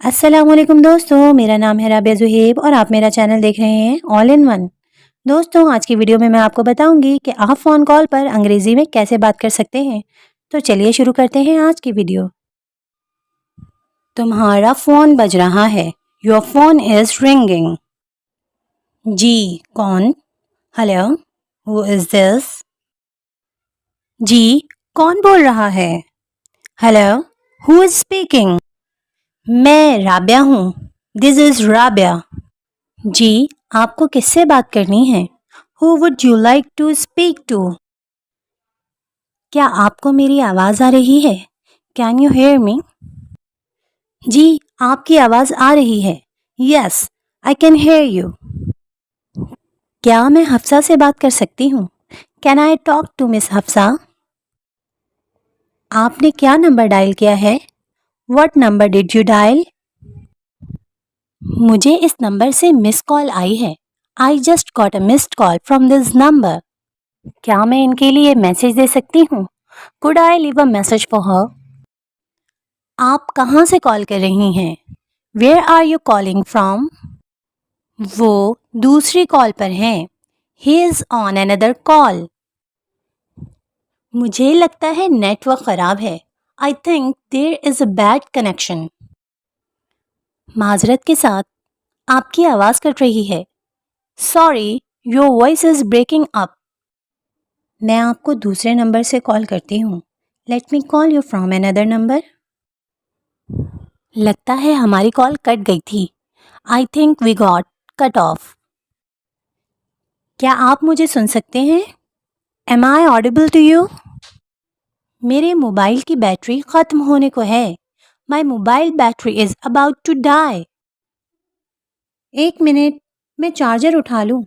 السلام علیکم دوستوں، میرا نام ہے رابعہ زہیب اور آپ میرا چینل دیکھ رہے ہیں آل ان ون۔ دوستوں، آج کی ویڈیو میں آپ کو بتاؤں گی کہ آپ فون کال پر انگریزی میں کیسے بات کر سکتے ہیں۔ تو چلیے شروع کرتے ہیں آج کی ویڈیو۔ تمہارا فون بج رہا ہے۔ Your phone is ringing۔ جی کون؟ Hello, who is this؟ جی کون بول رہا ہے؟ Hello, who is speaking؟ میں رابعہ ہوں۔ This is Rabia. جی آپ کو کس سے بات کرنی ہے؟ Who would you like to speak to؟ کیا آپ کو میری آواز آ رہی ہے؟ Can you hear me؟ جی آپ کی آواز آ رہی ہے۔ Yes, I can hear you۔ کیا میں حفصہ سے بات کر سکتی ہوں؟ Can I talk to Miss Hafsa? آپ نے کیا نمبر ڈائل کیا ہے؟ What number did you dial؟ مجھے اس نمبر سے مس کال آئی ہے۔ I just got a missed call from this number۔ کیا میں ان کے لیے میسج دے سکتی ہوں؟ Could I leave a message for her؟ آپ کہاں سے کال کر رہی ہیں؟ Where are you calling from؟ وہ دوسری کال پر ہیں۔ He is on another call۔ مجھے لگتا ہے نیٹ ورک خراب ہے۔ I think there is a bad connection۔ معذرت کے ساتھ آپ کی آواز کٹ رہی ہے۔ Sorry, your voice is breaking up۔ میں آپ کو دوسرے نمبر سے کال کرتی ہوں۔ Let me call you from another number۔ لگتا ہے ہماری کال کٹ گئی تھی۔ I think we got cut off۔ کیا آپ مجھے سن سکتے ہیں؟ Am I audible to you؟ میرے موبائل کی بیٹری ختم ہونے کو ہے۔ My mobile battery is about to die۔ ایک منٹ، میں چارجر اٹھا لوں۔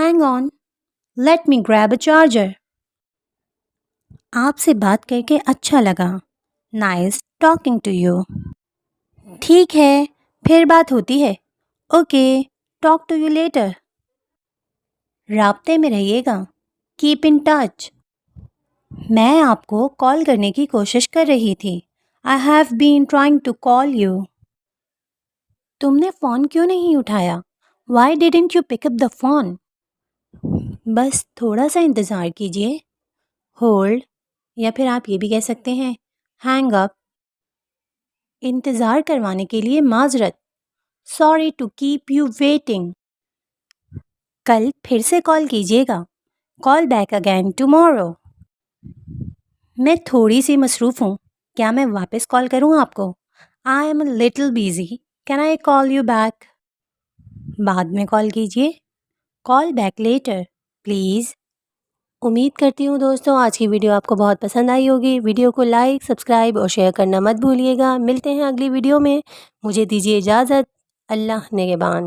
Hang on, let me grab a charger۔ آپ سے بات کر کے اچھا لگا۔ Nice talking to you۔ ٹھیک ہے، پھر بات ہوتی ہے۔ Okay, talk to you later۔ رابطے میں رہیے گا۔ Keep in touch۔ میں آپ کو کال کرنے کی کوشش کر رہی تھی۔ I have been trying to call you۔ تم نے فون کیوں نہیں اٹھایا؟ Why didn't you pick up the phone؟ بس تھوڑا سا انتظار کیجیے۔ Hold، یا پھر آپ یہ بھی کہہ سکتے ہیں hang up۔ انتظار کروانے کے لیے معذرت۔ Sorry to keep you waiting۔ کل پھر سے کال کیجیے گا۔ Call back again tomorrow۔ میں تھوڑی سی مصروف ہوں، کیا میں واپس کال کروں آپ کو؟ I am a little busy۔ Can I call you back؟ بعد میں کال کیجیے۔ Call back later please۔ امید کرتی ہوں دوستوں آج کی ویڈیو آپ کو بہت پسند آئی ہوگی۔ ویڈیو کو لائک، سبسکرائب اور شیئر کرنا مت بھولیے گا۔ ملتے ہیں اگلی ویڈیو میں۔ مجھے دیجیے اجازت۔ اللہ نگہبان۔